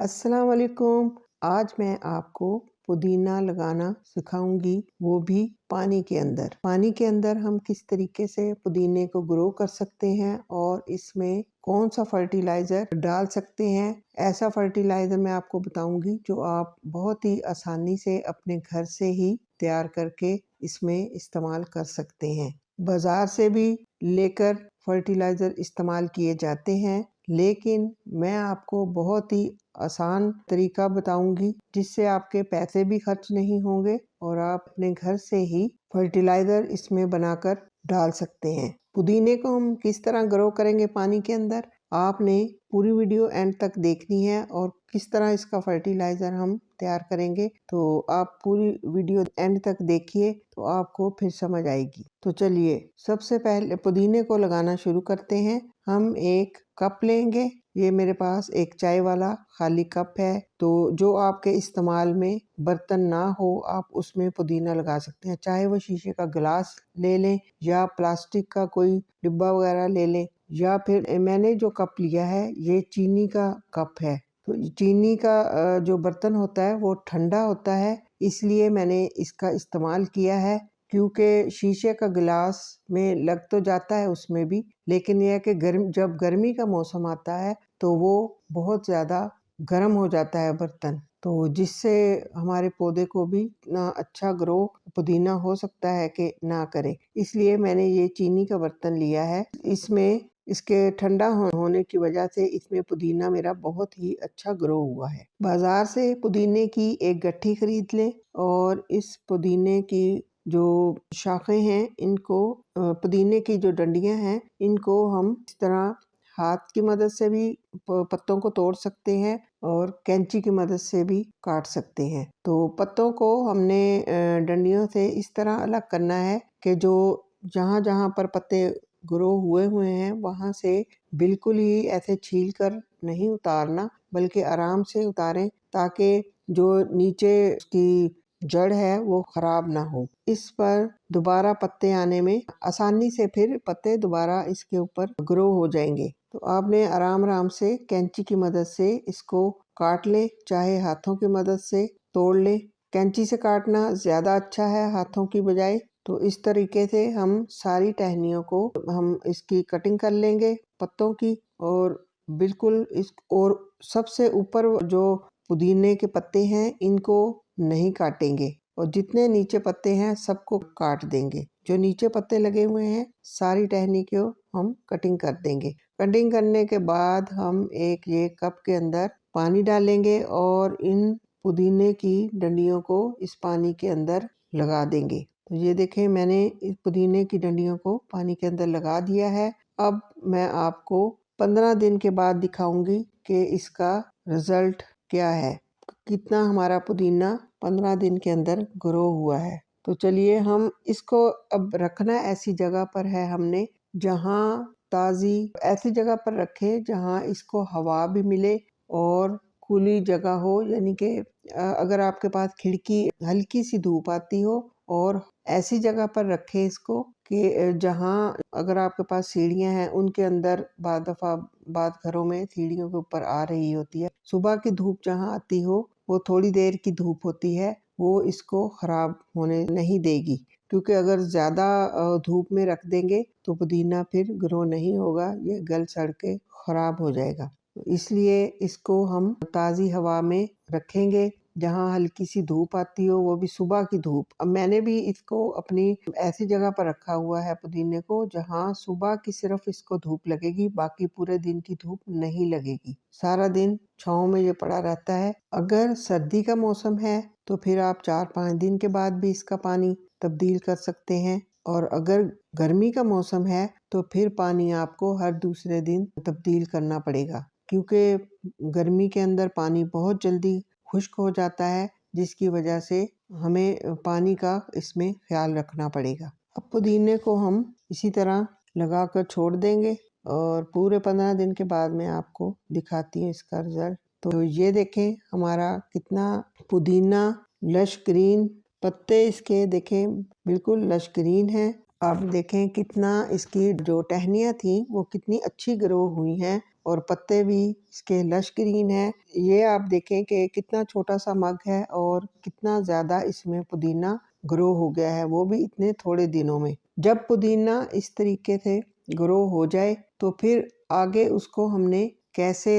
अस्सलाम वालेकुम। आज मैं आपको पुदीना लगाना सिखाऊंगी, वो भी पानी के अंदर। पानी के अंदर हम किस तरीके से पुदीने को ग्रो कर सकते हैं और इसमें कौन सा फर्टिलाइज़र डाल सकते हैं। ऐसा फर्टिलाइज़र मैं आपको बताऊंगी जो आप बहुत ही आसानी से अपने घर से ही तैयार करके इसमें इस्तेमाल कर सकते हैं। बाज़ार से भी लेकर फर्टिलाइज़र इस्तेमाल किए जाते हैं, लेकिन मैं आपको बहुत ही आसान तरीका बताऊंगी जिससे आपके पैसे भी खर्च नहीं होंगे और आप अपने घर से ही फर्टिलाइज़र इसमें बनाकर डाल सकते हैं। पुदीने को हम किस तरह ग्रो करेंगे पानी के अंदर, आपने पूरी वीडियो एंड तक देखनी है और किस तरह इसका फर्टिलाइज़र हम तैयार करेंगे, तो आप पूरी वीडियो एंड तक देखिए तो आपको फिर समझ आएगी। तो चलिए सबसे पहले पुदीने को लगाना शुरू करते हैं। हम एक कप लेंगे, ये मेरे पास एक चाय वाला खाली कप है, तो जो आपके इस्तेमाल में बर्तन ना हो आप उसमें पुदीना लगा सकते हैं। चाहे वो शीशे का गिलास ले लें या प्लास्टिक का कोई डिब्बा वगैरह ले लें, या फिर मैंने जो कप लिया है ये चीनी का कप है। तो चीनी का जो बर्तन होता है वो ठंडा होता है, इसलिए मैंने इसका इस्तेमाल किया है। क्योंकि शीशे का गिलास में लग तो जाता है उसमें भी, लेकिन यह है कि जब गर्मी का मौसम आता है तो वो बहुत ज़्यादा गर्म हो जाता है बर्तन, तो जिससे हमारे पौधे को भी ना अच्छा ग्रो पुदीना हो सकता है कि ना करे। इसलिए मैंने ये चीनी का बर्तन लिया है। इसमें इसके ठंडा होने की वजह से इसमें पुदीना मेरा बहुत ही अच्छा ग्रो हुआ है। बाजार से पुदीने की एक गट्ठी खरीद लें और इस पुदीने की जो शाखें हैं इनको, पुदीने की जो डंडियां हैं इनको हम इस तरह हाथ की मदद से भी पत्तों को तोड़ सकते हैं और कैंची की मदद से भी काट सकते हैं। तो पत्तों को हमने डंडियों से इस तरह अलग करना है कि जो जहाँ जहाँ पर पत्ते ग्रो हुए हैं वहाँ से बिल्कुल ही ऐसे छील कर नहीं उतारना, बल्कि आराम से उतारें ताकि जो नीचे की जड़ है वो खराब ना हो। इस पर दोबारा पत्ते आने में आसानी से फिर पत्ते दोबारा इसके ऊपर ग्रो हो जाएंगे। तो आपने आराम आराम से कैंची की मदद से इसको काट ले, चाहे हाथों की मदद से तोड़ ले। कैंची से काटना ज़्यादा अच्छा है हाथों की बजाय। तो इस तरीके से हम सारी टहनियों को हम इसकी कटिंग कर लेंगे पत्तों की, और बिल्कुल और सबसे ऊपर जो पुदीने के पत्ते हैं इनको नहीं काटेंगे और जितने नीचे पत्ते हैं सबको काट देंगे। जो नीचे पत्ते लगे हुए हैं सारी टहनी को हम कटिंग कर देंगे। कटिंग करने के बाद हम ये कप के अंदर पानी डालेंगे और इन पुदीने की डंडियों को इस पानी के अंदर लगा देंगे। तो ये देखें मैंने इस पुदीने की डंडियों को पानी के अंदर लगा दिया है। अब मैं आपको 15 दिन के बाद दिखाऊंगी कि इसका रिजल्ट क्या है, कितना हमारा पुदीना 15 दिन के अंदर ग्रो हुआ है। तो चलिए हम इसको अब रखना ऐसी जगह पर है हमने जहाँ ताज़ी, ऐसी जगह पर रखें जहाँ इसको हवा भी मिले और खुली जगह हो, यानी कि अगर आपके पास खिड़की हल्की सी धूप आती हो, और ऐसी जगह पर रखें इसको कि जहाँ अगर आपके पास सीढ़ियाँ हैं उनके अंदर बाद घरों में सीढ़ियों के ऊपर आ रही होती है। सुबह की धूप जहाँ आती हो वो थोड़ी देर की धूप होती है, वो इसको खराब होने नहीं देगी, क्योंकि अगर ज़्यादा धूप में रख देंगे तो पुदीना फिर ग्रो नहीं होगा, ये गल सड़ के खराब हो जाएगा। इसलिए इसको हम ताज़ी हवा में रखेंगे जहाँ हल्की सी धूप आती हो, वो भी सुबह की धूप। अब मैंने भी इसको अपनी ऐसी जगह पर रखा हुआ है पुदीने को जहाँ सुबह की सिर्फ इसको धूप लगेगी, बाकी पूरे दिन की धूप नहीं लगेगी। सारा दिन छाँव में ये पड़ा रहता है। अगर सर्दी का मौसम है तो फिर आप 4-5 दिन के बाद भी इसका पानी तब्दील कर सकते हैं, और अगर गर्मी का मौसम है तो फिर पानी आपको हर दूसरे दिन तब्दील करना पड़ेगा, क्योंकि गर्मी के अंदर पानी बहुत जल्दी खुश्क हो जाता है, जिसकी वजह से हमें पानी का इसमें ख्याल रखना पड़ेगा। अब पुदीने को हम इसी तरह लगा कर छोड़ देंगे और पूरे 15 दिन के बाद मैं आपको दिखाती हूँ इसका रिजल्ट। तो ये देखें हमारा कितना पुदीना लश ग्रीन, पत्ते इसके देखें बिल्कुल लश ग्रीन हैं। आप देखें कितना इसकी जो टहनियाँ थी वो कितनी अच्छी ग्रो हुई हैं और पत्ते भी इसके लश ग्रीन है। ये आप देखें कि कितना छोटा सा मग है और कितना ज़्यादा इसमें पुदीना ग्रो हो गया है, वो भी इतने थोड़े दिनों में। जब पुदीना इस तरीके से ग्रो हो जाए तो फिर आगे उसको हमने कैसे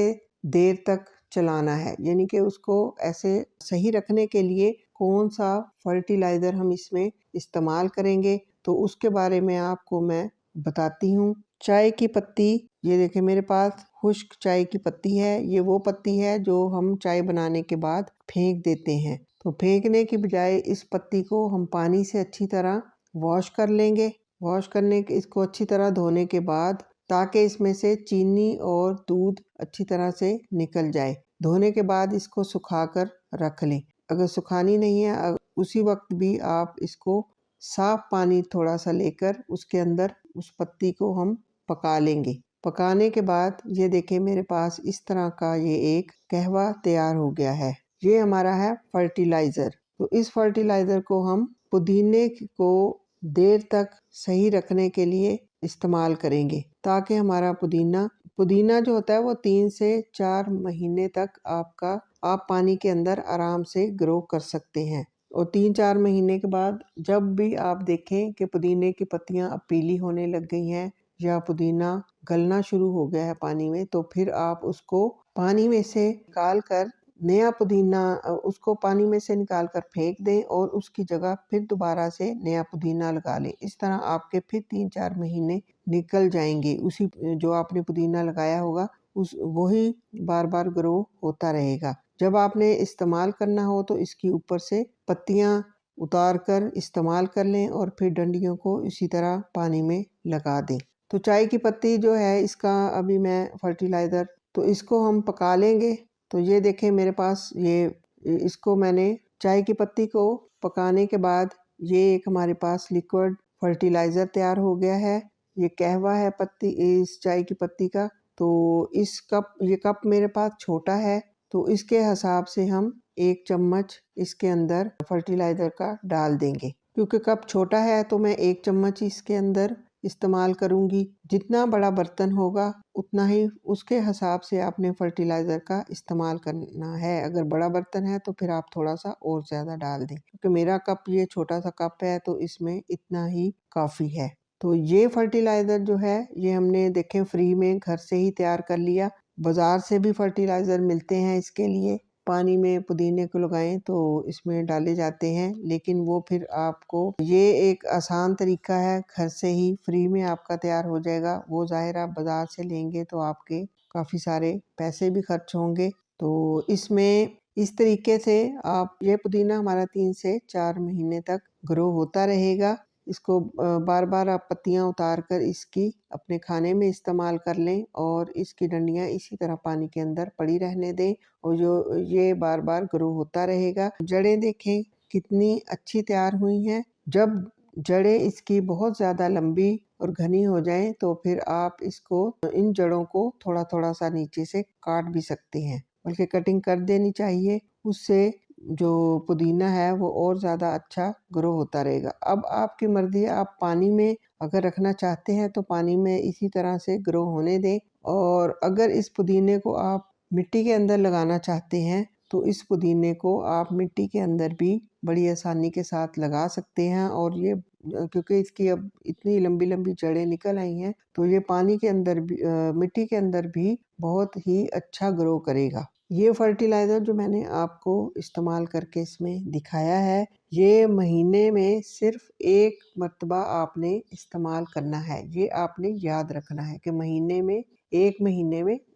देर तक चलाना है, यानी कि उसको ऐसे सही रखने के लिए कौन सा फर्टिलाइज़र हम इसमें इस्तेमाल करेंगे, तो उसके बारे में आपको मैं बताती हूँ। चाय की पत्ती, ये देखिए मेरे पास खुश्क चाय की पत्ती है। ये वो पत्ती है जो हम चाय बनाने के बाद फेंक देते हैं। तो फेंकने की बजाय इस पत्ती को हम पानी से अच्छी तरह वॉश कर लेंगे। वॉश करने के इसको अच्छी तरह धोने के बाद, ताकि इसमें से चीनी और दूध अच्छी तरह से निकल जाए। धोने के बाद इसको सुखाकर रख लें। अगर सुखानी नहीं है उसी वक्त भी आप इसको साफ पानी थोड़ा सा लेकर उसके अंदर उस पत्ती को हम पका लेंगे। पकाने के बाद ये देखें मेरे पास इस तरह का ये एक कहवा तैयार हो गया है। ये हमारा है फर्टिलाइज़र। तो इस फर्टिलाइज़र को हम पुदीने को देर तक सही रखने के लिए इस्तेमाल करेंगे, ताकि हमारा पुदीना जो होता है वो 3 से 4 महीने तक आप पानी के अंदर आराम से ग्रो कर सकते हैं। और 3-4 महीने के बाद जब भी आप देखें कि पुदीने की पत्तियां अब पीली होने लग गई हैं या पुदीना गलना शुरू हो गया है पानी में, तो फिर आप उसको पानी में से निकाल कर नया पुदीना उसको पानी में से निकाल कर फेंक दें और उसकी जगह फिर दोबारा से नया पुदीना लगा लें। इस तरह आपके फिर 3-4 महीने निकल जाएंगे। उसी जो आपने पुदीना लगाया होगा उस वही बार बार ग्रो होता रहेगा। जब आपने इस्तेमाल करना हो तो इसकी ऊपर से पत्तियां उतार कर इस्तेमाल कर लें और फिर डंडियों को इसी तरह पानी में लगा दें। तो चाय की पत्ती जो है इसका अभी मैं फर्टिलाइज़र, तो इसको हम पका लेंगे। तो ये देखें मेरे पास इसको मैंने चाय की पत्ती को पकाने के बाद ये एक हमारे पास लिक्विड फर्टिलाइज़र तैयार हो गया है। ये कहवा है पत्ती इस चाय की पत्ती का। तो ये कप मेरे पास छोटा है, तो इसके हिसाब से हम 1 चम्मच इसके अंदर फर्टिलाइज़र का डाल देंगे। क्योंकि कप छोटा है तो मैं 1 चम्मच इसके अंदर इस्तेमाल करूंगी। जितना बड़ा बर्तन होगा उतना ही उसके हिसाब से आपने फर्टिलाइज़र का इस्तेमाल करना है। अगर बड़ा बर्तन है तो फिर आप थोड़ा सा और ज़्यादा डाल दें। क्योंकि मेरा कप ये छोटा सा कप है तो इसमें इतना ही काफ़ी है। तो ये फर्टिलाइज़र जो है ये हमने देखें फ्री में घर से ही तैयार कर लिया। बाज़ार से भी फर्टिलाइज़र मिलते हैं इसके लिए। पानी में पुदीने को लगाएं तो इसमें डाले जाते हैं, लेकिन वो फिर आपको ये एक आसान तरीका है, घर से ही फ्री में आपका तैयार हो जाएगा। वो ज़ाहिर आप बाज़ार से लेंगे तो आपके काफ़ी सारे पैसे भी खर्च होंगे। तो इसमें इस तरीके से आप ये पुदीना हमारा 3 से 4 महीने तक ग्रो होता रहेगा। इसको बार बार आप पत्तियां उतार कर इसकी अपने खाने में इस्तेमाल कर लें और इसकी डंडियां इसी तरह पानी के अंदर पड़ी रहने दें और जो ये बार बार ग्रो होता रहेगा। जड़ें देखें कितनी अच्छी तैयार हुई हैं। जब जड़ें इसकी बहुत ज़्यादा लंबी और घनी हो जाएं तो फिर आप इन जड़ों को थोड़ा थोड़ा सा नीचे से काट भी सकते हैं, बल्कि कटिंग कर देनी चाहिए। उससे जो पुदीना है वो और ज़्यादा अच्छा ग्रो होता रहेगा। अब आपकी मर्ज़ी है, आप पानी में अगर रखना चाहते हैं तो पानी में इसी तरह से ग्रो होने दें, और अगर इस पुदीने को आप मिट्टी के अंदर लगाना चाहते हैं तो इस पुदीने को आप मिट्टी के अंदर भी बड़ी आसानी के साथ लगा सकते हैं। और ये क्योंकि इसकी अब इतनी लंबी लंबी जड़ें निकल आई हैं तो ये पानी के अंदर भी मिट्टी के अंदर भी बहुत ही अच्छा ग्रो करेगा। ये फर्टिलाइज़र जो मैंने आपको इस्तेमाल करके इसमें दिखाया है, ये महीने में सिर्फ 1 मर्तबा आपने इस्तेमाल करना है। ये आपने याद रखना है कि महीने में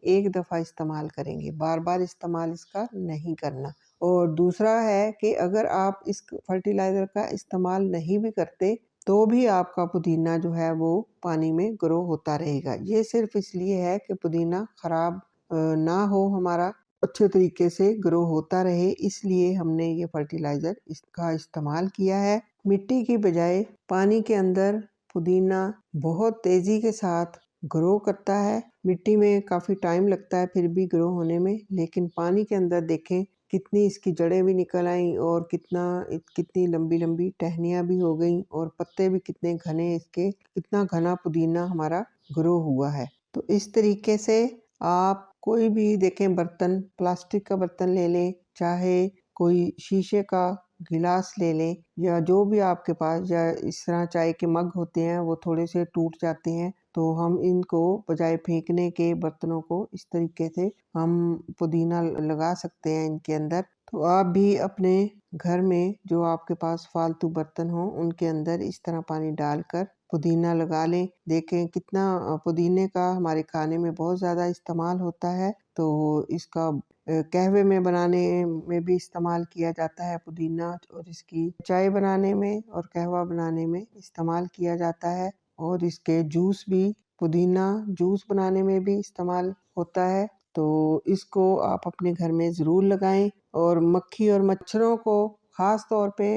1 दफ़ा इस्तेमाल करेंगे, बार बार इस्तेमाल इसका नहीं करना। और दूसरा है कि अगर आप इस फर्टिलाइज़र का इस्तेमाल नहीं भी करते तो भी आपका पुदीना जो है वो पानी में ग्रो होता रहेगा। ये सिर्फ इसलिए है कि पुदीना ख़राब ना हो, हमारा अच्छे तरीके से ग्रो होता रहे, इसलिए हमने ये फर्टिलाइज़र इसका इस्तेमाल किया है। मिट्टी की बजाय पानी के अंदर पुदीना बहुत तेज़ी के साथ ग्रो करता है। मिट्टी में काफ़ी टाइम लगता है फिर भी ग्रो होने में, लेकिन पानी के अंदर देखें कितनी इसकी जड़ें भी निकल आईं और कितनी लंबी लंबी टहनियाँ भी हो गई और पत्ते भी कितने घने, कितना घना पुदीना हमारा ग्रो हुआ है। तो इस तरीके से आप कोई भी देखें बर्तन, प्लास्टिक का बर्तन ले लें, चाहे कोई शीशे का गिलास ले लें या जो भी आपके पास, या इस तरह चाय के मग होते हैं वो थोड़े से टूट जाते हैं, तो हम इनको बजाय फेंकने के बर्तनों को इस तरीके से हम पुदीना लगा सकते हैं इनके अंदर। तो आप भी अपने घर में जो आपके पास फालतू बर्तन हो उनके अंदर इस तरह पानी डालकर पुदीना लगा लें। देखें कितना पुदीने का हमारे खाने में बहुत ज़्यादा इस्तेमाल होता है। तो इसका कहवे में बनाने में भी इस्तेमाल किया जाता है पुदीना, और इसकी चाय बनाने में और कहवा बनाने में इस्तेमाल किया जाता है, और इसके जूस भी, पुदीना जूस बनाने में भी इस्तेमाल होता है। तो इसको आप अपने घर में ज़रूर लगाएं। और मक्खी और मच्छरों को, ख़ास तौर पे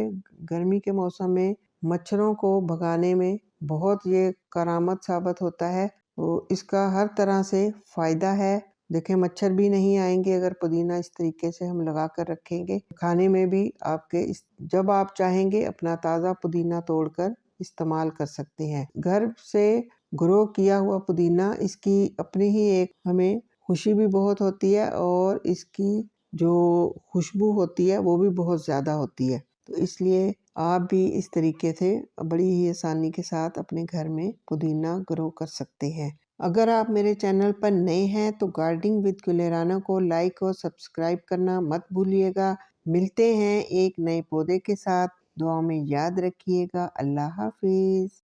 गर्मी के मौसम में मच्छरों को भगाने में बहुत ये करामत साबित होता है। तो इसका हर तरह से फ़ायदा है। देखें मच्छर भी नहीं आएंगे अगर पुदीना इस तरीके से हम लगा कर रखेंगे। खाने में भी आपके जब आप चाहेंगे अपना ताज़ा पुदीना तोड़कर इस्तेमाल कर सकते हैं। घर से ग्रो किया हुआ पुदीना, इसकी अपनी ही एक हमें खुशी भी बहुत होती है, और इसकी जो खुशबू होती है वो भी बहुत ज़्यादा होती है। तो इसलिए आप भी इस तरीके से बड़ी ही आसानी के साथ अपने घर में पुदीना ग्रो कर सकते हैं। अगर आप मेरे चैनल पर नए हैं तो गार्डनिंग विद गुलेराना को लाइक और सब्सक्राइब करना मत भूलिएगा। मिलते हैं एक नए पौधे के साथ। दुआ में याद रखिएगा। अल्लाह हाफिज़।